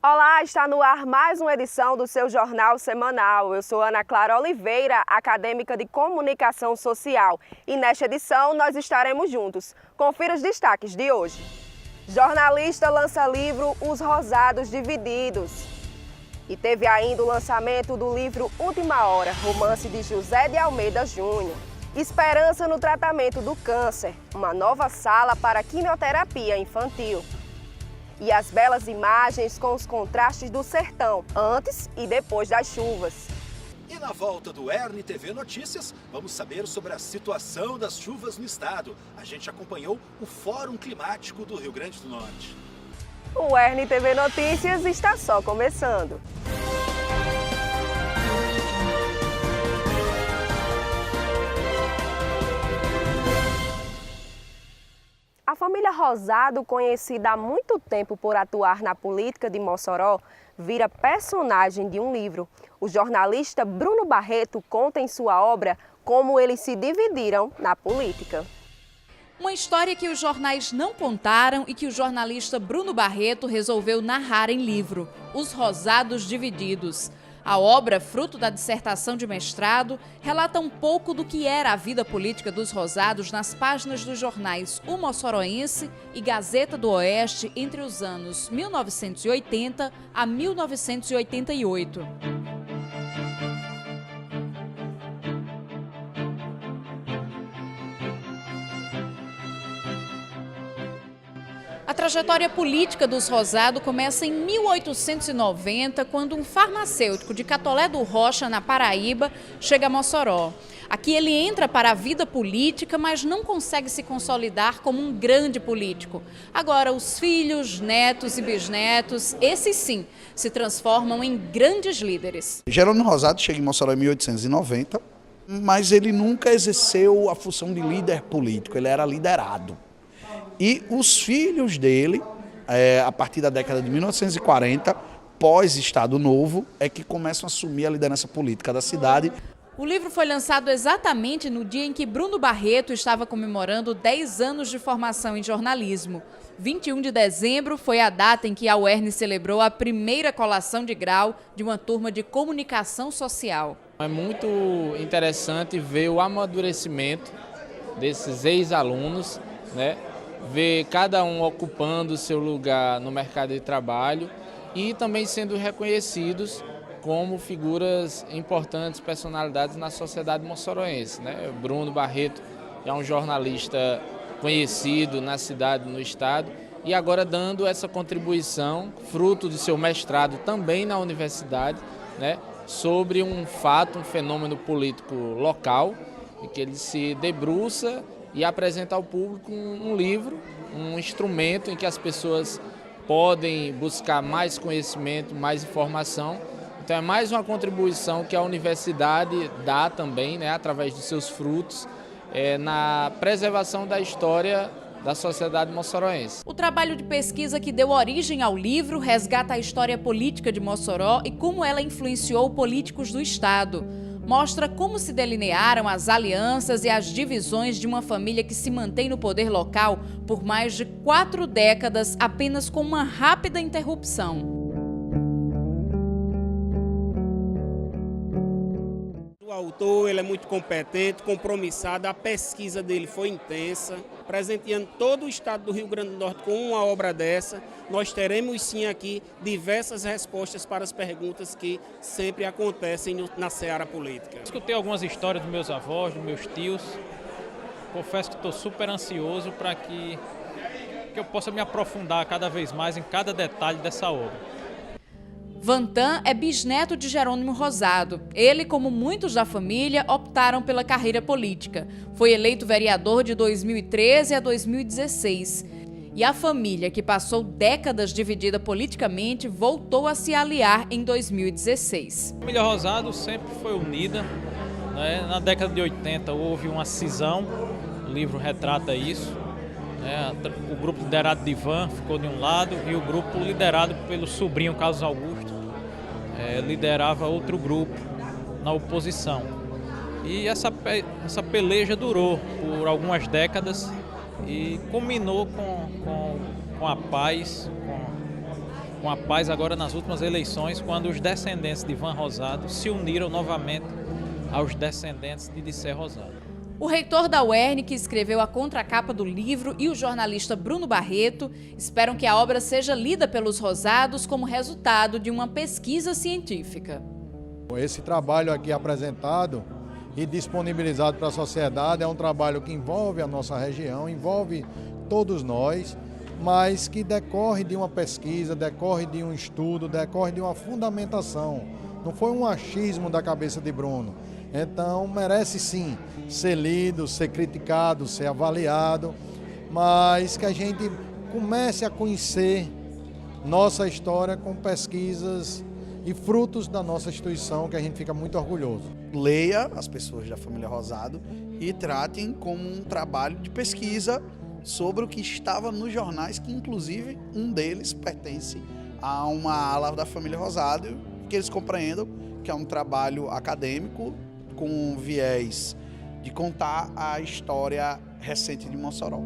Olá, está no ar mais uma edição do seu Jornal Semanal. Eu sou Ana Clara Oliveira, acadêmica de Comunicação Social. E nesta edição nós estaremos juntos. Confira os destaques de hoje. Jornalista lança livro Os Rosados Divididos. E teve ainda o lançamento do livro Última Hora, romance de José de Almeida Júnior. Esperança no tratamento do câncer, uma nova sala para quimioterapia infantil. E as belas imagens com os contrastes do sertão, antes e depois das chuvas. E na volta do ERN-TV Notícias, vamos saber sobre a situação das chuvas no estado. A gente acompanhou o Fórum Climático do Rio Grande do Norte. O ERN-TV Notícias está só começando. A família Rosado, conhecida há muito tempo por atuar na política de Mossoró, vira personagem de um livro. O jornalista Bruno Barreto conta em sua obra como eles se dividiram na política. Uma história que os jornais não contaram e que o jornalista Bruno Barreto resolveu narrar em livro, Os Rosados Divididos. A obra, fruto da dissertação de mestrado, relata um pouco do que era a vida política dos Rosados nas páginas dos jornais O Mossoroense e Gazeta do Oeste entre os anos 1980 a 1988. A trajetória política dos Rosado começa em 1890, quando um farmacêutico de Catolé do Rocha, na Paraíba, chega a Mossoró. Aqui ele entra para a vida política, mas não consegue se consolidar como um grande político. Agora, os filhos, netos e bisnetos, esses sim, se transformam em grandes líderes. Jerônimo Rosado chega em Mossoró em 1890, mas ele nunca exerceu a função de líder político, ele era liderado. E os filhos dele, a partir da década de 1940, pós-Estado Novo, é que começam a assumir a liderança política da cidade. O livro foi lançado exatamente no dia em que Bruno Barreto estava comemorando 10 anos de formação em jornalismo. 21 de dezembro foi a data em que a UERN celebrou a primeira colação de grau de uma turma de comunicação social. É muito interessante ver o amadurecimento desses ex-alunos, né? Ver cada um ocupando o seu lugar no mercado de trabalho e também sendo reconhecidos como figuras importantes, personalidades na sociedade moçoroense, né? Bruno Barreto é um jornalista conhecido na cidade, no estado, e agora dando essa contribuição, fruto do seu mestrado também na universidade, né? Sobre um fato, um fenômeno político local, em que ele se debruça e apresentar ao público um livro, um instrumento em que as pessoas podem buscar mais conhecimento, mais informação. Então é mais uma contribuição que a universidade dá também, né, através dos seus frutos, na preservação da história da sociedade moçoroense. O trabalho de pesquisa que deu origem ao livro resgata a história política de Mossoró e como ela influenciou políticos do estado. Mostra como se delinearam as alianças e as divisões de uma família que se mantém no poder local por mais de 4 décadas, apenas com uma rápida interrupção. O autor ele é muito competente, compromissado, a pesquisa dele foi intensa, presenteando todo o estado do Rio Grande do Norte com uma obra dessa. Nós teremos sim aqui diversas respostas para as perguntas que sempre acontecem na seara política. Escutei algumas histórias dos meus avós, dos meus tios. Confesso que estou super ansioso para que eu possa me aprofundar cada vez mais em cada detalhe dessa obra. Vantan é bisneto de Jerônimo Rosado. Ele, como muitos da família, optaram pela carreira política. Foi eleito vereador de 2013 a 2016. E a família, que passou décadas dividida politicamente, voltou a se aliar em 2016. A família Rosado sempre foi unida, né? Na década de 80 houve uma cisão, o livro retrata isso. O grupo liderado de Ivan ficou de um lado e o grupo liderado pelo sobrinho Carlos Augusto liderava outro grupo na oposição. E essa peleja durou por algumas décadas e culminou com a paz, com a paz agora nas últimas eleições, quando os descendentes de Ivan Rosado se uniram novamente aos descendentes de Dicé Rosado. O reitor da UERN, que escreveu a contracapa do livro, e o jornalista Bruno Barreto esperam que a obra seja lida pelos rosados como resultado de uma pesquisa científica. Esse trabalho aqui apresentado e disponibilizado para a sociedade é um trabalho que envolve a nossa região, envolve todos nós, mas que decorre de uma pesquisa, decorre de um estudo, decorre de uma fundamentação. Não foi um achismo da cabeça de Bruno. Então merece sim ser lido, ser criticado, ser avaliado, mas que a gente comece a conhecer nossa história com pesquisas e frutos da nossa instituição, que a gente fica muito orgulhoso. Leia as pessoas da família Rosado e tratem como um trabalho de pesquisa sobre o que estava nos jornais, que inclusive um deles pertence a uma ala da família Rosado, que eles compreendam que é um trabalho acadêmico com viés de contar a história recente de Mossoró.